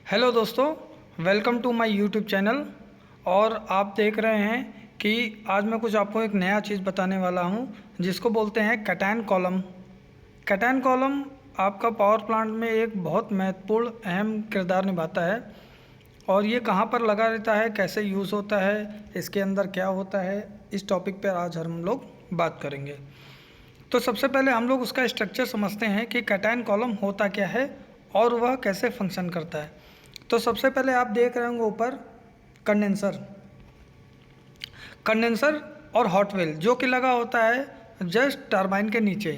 Hello दोस्तों, welcome to my YouTube channel. और आप देख रहे हैं कि आज मैं कुछ आपको एक नया चीज़ बताने वाला हूं जिसको बोलते हैं कैटायन कॉलम। कैटायन कॉलम आपका पावर प्लांट में एक बहुत महत्वपूर्ण अहम किरदार निभाता है। और ये कहाँ पर लगा रहता है, कैसे यूज़ होता है, इसके अंदर क्या होता है, इस टॉपिक पर आज हम लोग बात करेंगे। तो सबसे पहले हम लोग उसका स्ट्रक्चर समझते हैं कि कैटायन कॉलम होता क्या है और वह कैसे फंक्शन करता है। तो सबसे पहले आप देख रहे होंगे ऊपर कंडेंसर कंडेंसर और हॉट व्हील जो कि लगा होता है जस्ट टरबाइन के नीचे।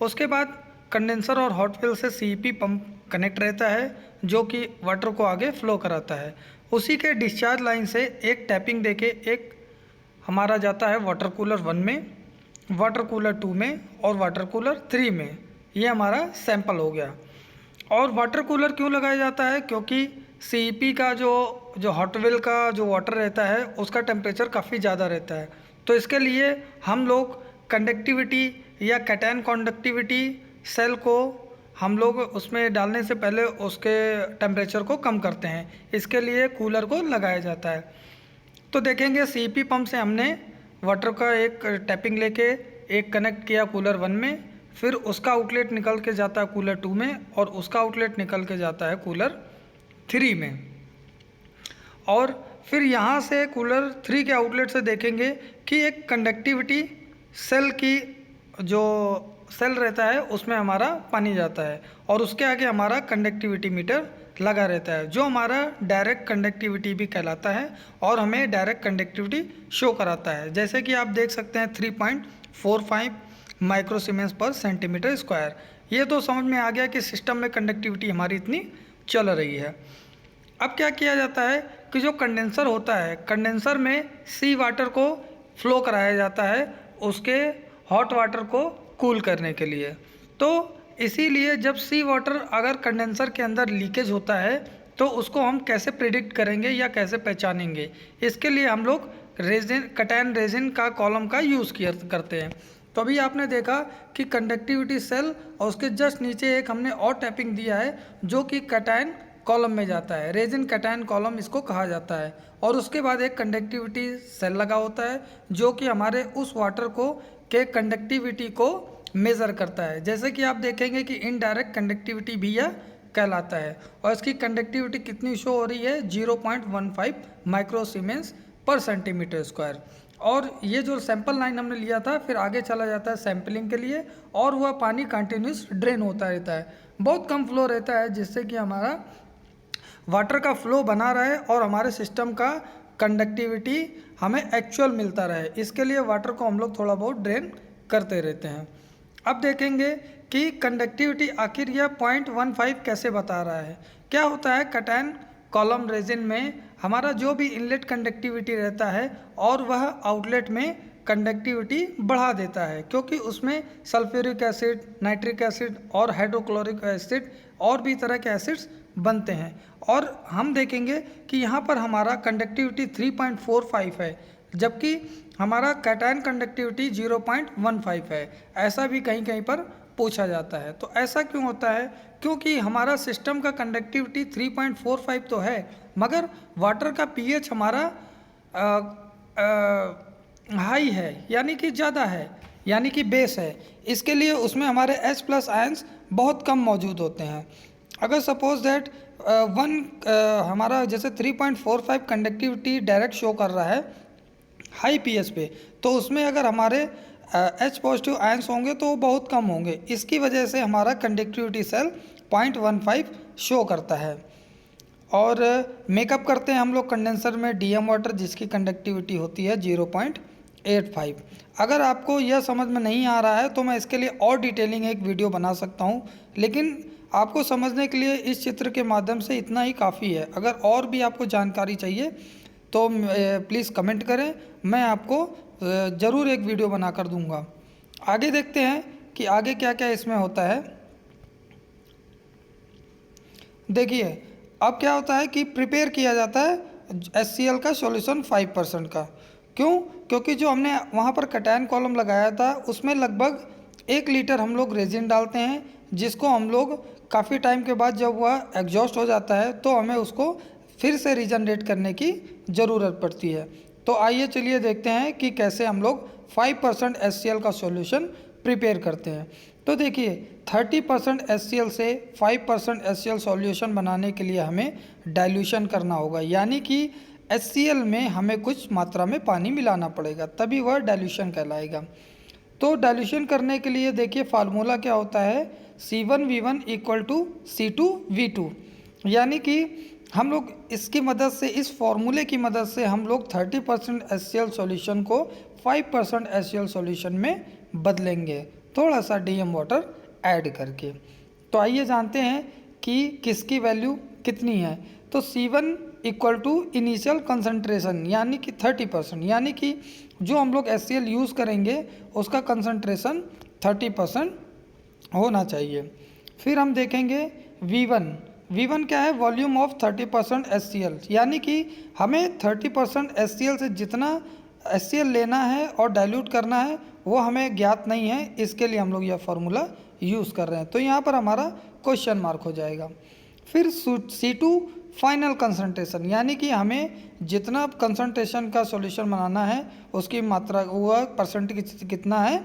उसके बाद कंडेंसर और हॉट व्हील से सीईपी पंप कनेक्ट रहता है जो कि वाटर को आगे फ्लो कराता है। उसी के डिस्चार्ज लाइन से एक टैपिंग देके एक हमारा जाता है वाटर कूलर 1 में, वाटर कूलर 2 में और वाटर कूलर 3 में। ये हमारा सैंपल हो गया। और वाटर कूलर क्यों लगाया जाता है? क्योंकि सीईपी का जो हॉट व्हील का जो वाटर रहता है उसका टेम्परेचर काफ़ी ज़्यादा रहता है। तो इसके लिए हम लोग कंडक्टिविटी या कैटायन कंडक्टिविटी सेल को हम लोग उसमें डालने से पहले उसके टेम्परेचर को कम करते हैं। इसके लिए कूलर को लगाया जाता है। तो देखेंगे सीईपी पंप से हमने वाटर का एक टैपिंग लेके एक कनेक्ट किया कूलर 1 में, फिर उसका आउटलेट निकल के जाता है कूलर 2 में और उसका आउटलेट निकल के जाता है कूलर 3 में। और फिर यहाँ से कूलर 3 के आउटलेट से देखेंगे कि एक कंडक्टिविटी सेल की जो सेल रहता है उसमें हमारा पानी जाता है और उसके आगे हमारा कंडक्टिविटी मीटर लगा रहता है जो हमारा डायरेक्ट कंडक्टिविटी भी कहलाता है और हमें डायरेक्ट कंडक्टिविटी शो कराता है। जैसे कि आप देख सकते हैं 3.45 माइक्रो सीमेंस पर सेंटीमीटर स्क्वायर। ये तो समझ में आ गया कि सिस्टम में कंडक्टिविटी हमारी इतनी चल रही है। अब क्या किया जाता है कि जो कंडेंसर होता है, कंडेंसर में सी वाटर को फ्लो कराया जाता है उसके हॉट वाटर को कूल करने के लिए। तो इसीलिए जब सी वाटर अगर कंडेंसर के अंदर लीकेज होता है तो उसको हम कैसे प्रिडिक्ट करेंगे या कैसे पहचानेंगे, इसके लिए हम लोग रेजिन कैटायन रेजिन का कॉलम का यूज़ करते हैं। तो अभी आपने देखा कि कंडक्टिविटी सेल और उसके जस्ट नीचे एक हमने और टैपिंग दिया है जो कि कैटायन कॉलम में जाता है। रेजिन कैटायन कॉलम इसको कहा जाता है। और उसके बाद एक कंडक्टिविटी सेल लगा होता है जो कि हमारे उस वाटर को के कंडक्टिविटी को मेज़र करता है। जैसे कि आप देखेंगे कि इनडायरेक्ट कंडक्टिविटी भी यह कहलाता है और इसकी कंडक्टिविटी कितनी शो हो रही है 0.15 माइक्रो सीमेंस पर सेंटीमीटर स्क्वायर। और ये जो सैंपल लाइन हमने लिया था फिर आगे चला जाता है सैंपलिंग के लिए और वह पानी कंटिन्यूस ड्रेन होता रहता है। बहुत कम फ्लो रहता है जिससे कि हमारा वाटर का फ्लो बना रहे और हमारे सिस्टम का कंडक्टिविटी हमें एक्चुअल मिलता रहे। इसके लिए वाटर को हम लोग थोड़ा बहुत ड्रेन करते रहते हैं। अब देखेंगे कि कंडक्टिविटी आखिर यह 0.15 कैसे बता रहा है। क्या होता है कैटायन कॉलम रेजिन में हमारा जो भी इनलेट कंडक्टिविटी रहता है और वह आउटलेट में कंडक्टिविटी बढ़ा देता है क्योंकि उसमें सल्फ्यूरिक एसिड, नाइट्रिक एसिड और हाइड्रोक्लोरिक एसिड और भी तरह के एसिड्स बनते हैं। और हम देखेंगे कि यहाँ पर हमारा कंडक्टिविटी 3.45 है जबकि हमारा कैटायन कंडक्टिविटी 0.15 है। ऐसा भी कहीं कहीं पर पूछा जाता है। तो ऐसा क्यों होता है? क्योंकि हमारा सिस्टम का कंडक्टिविटी 3.45 तो है मगर वाटर का पीएच हमारा हाई है यानी कि ज़्यादा है, यानी कि बेस है। इसके लिए उसमें हमारे H+ आयंस बहुत कम मौजूद होते हैं। अगर सपोज दैट हमारा जैसे 3.45 कंडक्टिविटी डायरेक्ट शो कर रहा है हाई पीएच पे, तो उसमें अगर हमारे H+ आयंस होंगे तो वो बहुत कम होंगे। इसकी वजह से हमारा कंडक्टिविटी सेल 0.15 शो करता है। और मेकअप करते हैं हम लोग कंडेंसर में DM वाटर जिसकी कंडक्टिविटी होती है 0.85। अगर आपको यह समझ में नहीं आ रहा है तो मैं इसके लिए और डिटेलिंग एक वीडियो बना सकता हूँ, लेकिन आपको समझने के लिए इस चित्र के माध्यम से इतना ही काफ़ी है। अगर और भी आपको जानकारी चाहिए तो प्लीज़ कमेंट करें, मैं आपको ज़रूर एक वीडियो बना कर दूंगा। आगे देखते हैं कि आगे क्या क्या इसमें होता है। देखिए अब क्या होता है कि प्रिपेयर किया जाता है HCl का सॉल्यूशन 5% का। क्यों? क्योंकि जो हमने वहाँ पर कैटायन कॉलम लगाया था उसमें लगभग 1 लीटर हम लोग रेजिन डालते हैं जिसको हम लोग काफ़ी टाइम के बाद जब वह एग्जॉस्ट हो जाता है तो हमें उसको फिर से रीजनरेट करने की ज़रूरत पड़ती है। तो आइए चलिए देखते हैं कि कैसे हम लोग 5% HCl का सॉल्यूशन प्रिपेयर करते हैं। तो देखिए 30% HCl से 5% HCl सॉल्यूशन बनाने के लिए हमें डाइल्यूशन करना होगा, यानी कि HCl में हमें कुछ मात्रा में पानी मिलाना पड़ेगा, तभी वह डाइल्यूशन कहलाएगा। तो डाइल्यूशन करने के लिए देखिए फार्मूला क्या होता है, C1V1 इक्वल टू C2V2, यानी कि हम लोग इसकी मदद से, इस फॉर्मूले की मदद से हम लोग 30% HCl सॉल्यूशन को 5% HCl सॉल्यूशन में बदलेंगे, थोड़ा सा DM वाटर ऐड करके। तो आइए जानते हैं कि किसकी वैल्यू कितनी है। तो C1 equal to initial concentration यानी कि 30%, यानी कि जो हम लोग HCl यूज़ करेंगे उसका कंसंट्रेशन 30% होना चाहिए। फिर हम देखेंगे V1 क्या है, वॉल्यूम ऑफ 30% HCl, यानी कि हमें 30% HCl से जितना HCl लेना है और डाइल्यूट करना है वो हमें ज्ञात नहीं है, इसके लिए हम लोग यह फार्मूला यूज़ कर रहे हैं, तो यहाँ पर हमारा क्वेश्चन मार्क हो जाएगा। फिर C2 फाइनल कंसंट्रेशन, यानी कि हमें जितना कंसंट्रेशन का सॉल्यूशन बनाना है उसकी मात्रा वह परसेंट कितना है,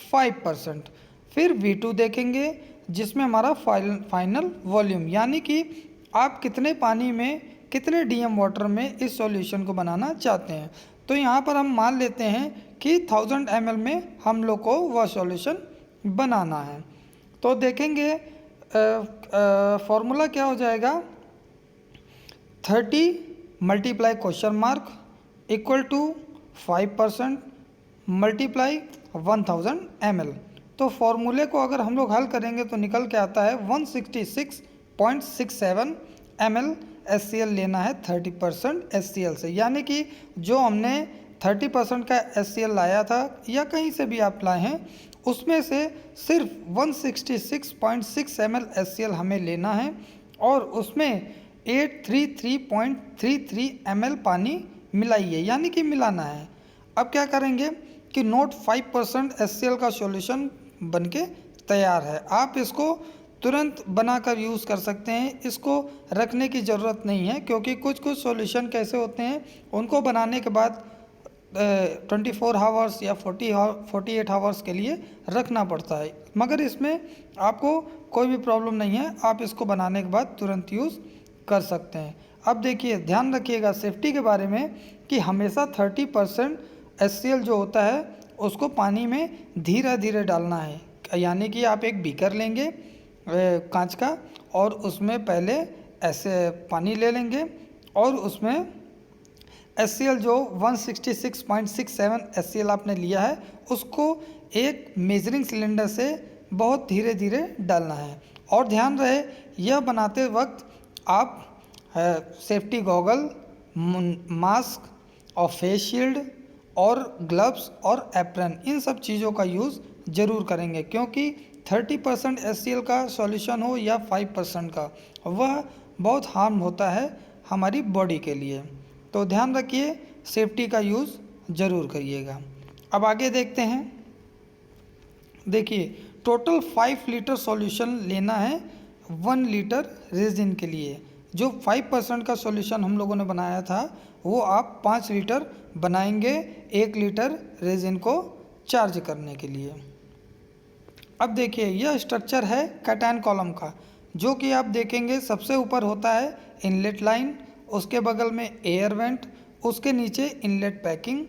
5%। फिर V2 देखेंगे जिसमें हमारा फाइनल वॉल्यूम, यानी कि आप कितने पानी में, कितने DM वाटर में इस सॉल्यूशन को बनाना चाहते हैं। तो यहाँ पर हम मान लेते हैं कि 1000 ml में हम लोग को वह सॉल्यूशन बनाना है। तो देखेंगे फॉर्मूला क्या हो जाएगा, 30 multiply question mark equal to 5% multiply 1000 ml। तो फॉर्मूले को अगर हम लोग हल करेंगे तो निकल के आता है 166.67 ml HCl लेना है 30% HCl से, यानी कि जो हमने 30% का HCl लाया था या कहीं से भी आप लाए हैं उसमें से सिर्फ 166.6 ml HCl हमें लेना है और उसमें 833.33 ml पानी मिलाइए, यानी कि मिलाना है। अब क्या करेंगे कि नोट 5% HCl का सॉल्यूशन बनके तैयार है। आप इसको तुरंत बनाकर यूज़ कर सकते हैं, इसको रखने की ज़रूरत नहीं है, क्योंकि कुछ कुछ सॉल्यूशन कैसे होते हैं उनको बनाने के बाद 24 आवर्स या 48 आवर्स के लिए रखना पड़ता है, मगर इसमें आपको कोई भी प्रॉब्लम नहीं है, आप इसको बनाने के बाद तुरंत यूज़ कर सकते हैं। अब देखिए ध्यान रखिएगा सेफ्टी के बारे में कि हमेशा 30% HCl जो होता है उसको पानी में धीरे धीरे डालना है, यानी कि आप एक बीकर लेंगे कांच का और उसमें पहले ऐसे पानी ले लेंगे और उसमें HCl जो 166.67 HCl आपने लिया है उसको एक मेजरिंग सिलेंडर से बहुत धीरे धीरे डालना है। और ध्यान रहे यह बनाते वक्त आप सेफ्टी गॉगल, मास्क और फेस शील्ड और ग्लव्स और एप्रन, इन सब चीज़ों का यूज़ ज़रूर करेंगे, क्योंकि 30% HCl का सॉल्यूशन हो या 5% का, वह बहुत हार्म होता है हमारी बॉडी के लिए। तो ध्यान रखिए सेफ्टी का यूज़ ज़रूर करिएगा। अब आगे देखते हैं। देखिए टोटल 5 लीटर सॉल्यूशन लेना है 1 लीटर रेजिन के लिए। जो 5% का सॉल्यूशन हम लोगों ने बनाया था वो आप 5 लीटर बनाएंगे 1 लीटर रेजिन को चार्ज करने के लिए। अब देखिए यह स्ट्रक्चर है कैटायन कॉलम का, जो कि आप देखेंगे सबसे ऊपर होता है इनलेट लाइन, उसके बगल में एयर वेंट, उसके नीचे इनलेट पैकिंग,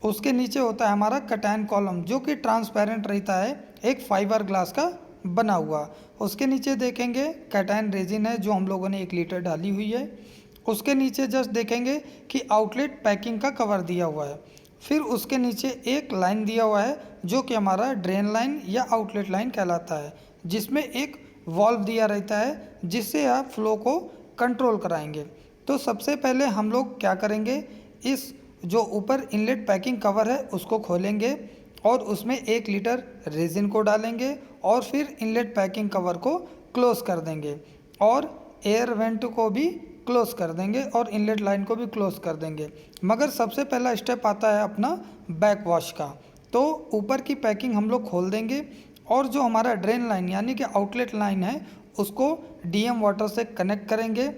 उसके नीचे होता है हमारा कैटायन कॉलम जो कि ट्रांसपेरेंट रहता है, एक फाइबर ग्लास का बना हुआ। उसके नीचे देखेंगे कैटायन रेजिन है जो हम लोगों ने 1 लीटर डाली हुई है। उसके नीचे जस्ट देखेंगे कि आउटलेट पैकिंग का कवर दिया हुआ है। फिर उसके नीचे एक लाइन दिया हुआ है जो कि हमारा ड्रेन लाइन या आउटलेट लाइन कहलाता है, जिसमें एक वॉल्व दिया रहता है जिससे आप फ्लो को कंट्रोल कराएंगे। तो सबसे पहले हम लोग क्या करेंगे, इस जो ऊपर इनलेट पैकिंग कवर है उसको खोलेंगे और उसमें 1 लीटर रेजिन को डालेंगे और फिर इनलेट पैकिंग कवर को क्लोज कर देंगे और एयर वेंट को भी क्लोज कर देंगे और इनलेट लाइन को भी क्लोज कर देंगे। मगर सबसे पहला स्टेप आता है अपना बैक वॉश का। तो ऊपर की पैकिंग हम लोग खोल देंगे और जो हमारा ड्रेन लाइन यानी कि आउटलेट लाइन है उसको DM वाटर से कनेक्ट करेंगे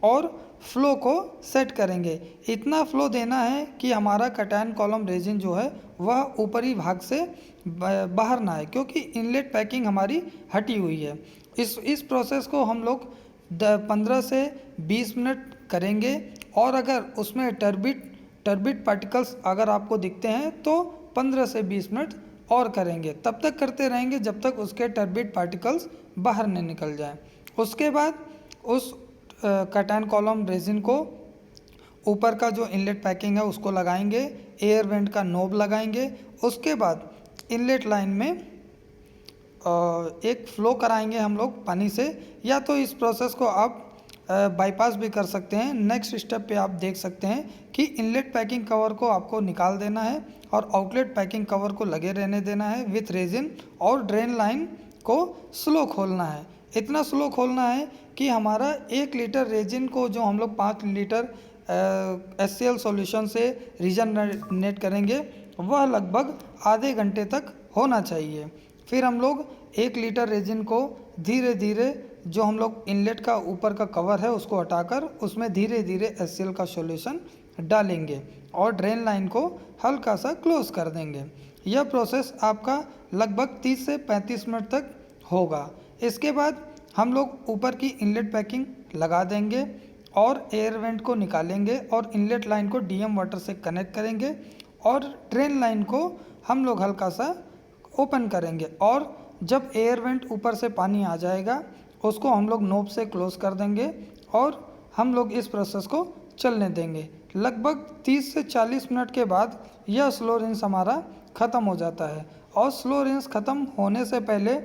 और फ्लो को सेट करेंगे। इतना फ्लो देना है कि हमारा कटायन कॉलम रेजिन जो है वह ऊपरी भाग से बाहर ना आए, क्योंकि इनलेट पैकिंग हमारी हटी हुई है। इस प्रोसेस को हम लोग 15 से 20 मिनट करेंगे। और अगर उसमें टर्बिड पार्टिकल्स अगर आपको दिखते हैं तो 15 से 20 मिनट और करेंगे। तब तक करते रहेंगे जब तक उसके टर्बिड पार्टिकल्स बाहर नहीं निकल जाएं। उसके बाद उस कटायन कॉलम रेजिन को ऊपर का जो इनलेट पैकिंग है उसको लगाएंगे, एयर वेंट का नोब लगाएंगे। उसके बाद इनलेट लाइन में एक फ्लो कराएंगे हम लोग पानी से, या तो इस प्रोसेस को आप बाईपास भी कर सकते हैं। नेक्स्ट स्टेप पे आप देख सकते हैं कि इनलेट पैकिंग कवर को आपको निकाल देना है और आउटलेट पैकिंग कवर को लगे रहने देना है विथ रेजिन, और ड्रेन लाइन को स्लो खोलना है। इतना स्लो खोलना है कि हमारा 1 लीटर रेजिन को जो हम लोग 5 लीटर HCl सॉल्यूशन से रीजनरेट करेंगे वह लगभग आधे घंटे तक होना चाहिए। फिर हम लोग 1 लीटर रेजिन को धीरे धीरे जो हम लोग इनलेट का ऊपर का कवर है उसको हटाकर उसमें धीरे धीरे HCl का सॉल्यूशन डालेंगे और ड्रेन लाइन को हल्का सा क्लोज कर देंगे। यह प्रोसेस आपका लगभग 30 से 35 मिनट तक होगा। इसके बाद हम लोग ऊपर की इनलेट पैकिंग लगा देंगे और एयर वेंट को निकालेंगे और इनलेट लाइन को DM वाटर से कनेक्ट करेंगे और ड्रेन लाइन को हम लोग हल्का सा ओपन करेंगे। और जब एयर वेंट ऊपर से पानी आ जाएगा उसको हम लोग नोब से क्लोज कर देंगे और हम लोग इस प्रोसेस को चलने देंगे। लगभग 30 से 40 मिनट के बाद यह स्लो रिंस हमारा ख़त्म हो जाता है। और स्लो रिंस ख़त्म होने से पहले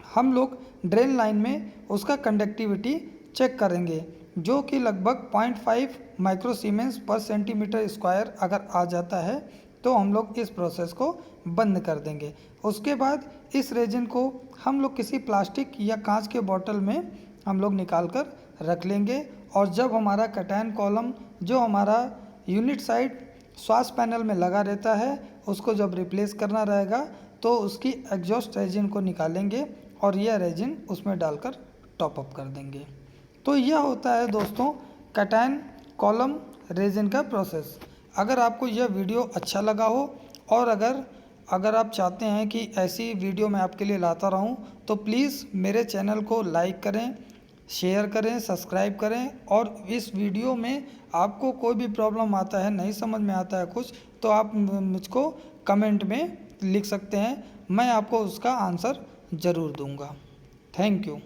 हम लोग ड्रेन लाइन में उसका कंडक्टिविटी चेक करेंगे, जो कि लगभग 0.5 माइक्रो सीमेंस पर सेंटीमीटर स्क्वायर अगर आ जाता है तो हम लोग इस प्रोसेस को बंद कर देंगे। उसके बाद इस रेजिन को हम लोग किसी प्लास्टिक या कांच के बोतल में हम लोग निकाल कर रख लेंगे। और जब हमारा कटायन कॉलम जो हमारा यूनिट साइड श्वास पैनल में लगा रहता है उसको जब रिप्लेस करना रहेगा तो उसकी एग्जॉस्ट रेजिन को निकालेंगे और यह रेजिन उसमें डालकर टॉप अप कर देंगे। तो यह होता है दोस्तों कटायन कॉलम रेजिन का प्रोसेस। अगर आपको यह वीडियो अच्छा लगा हो और अगर आप चाहते हैं कि ऐसी वीडियो मैं आपके लिए लाता रहूं तो प्लीज़ मेरे चैनल को लाइक करें, शेयर करें, सब्सक्राइब करें। और इस वीडियो में आपको कोई भी प्रॉब्लम आता है, नहीं समझ में आता है कुछ, तो आप मुझको कमेंट में लिख सकते हैं, मैं आपको उसका आंसर ज़रूर दूंगा। Thank you.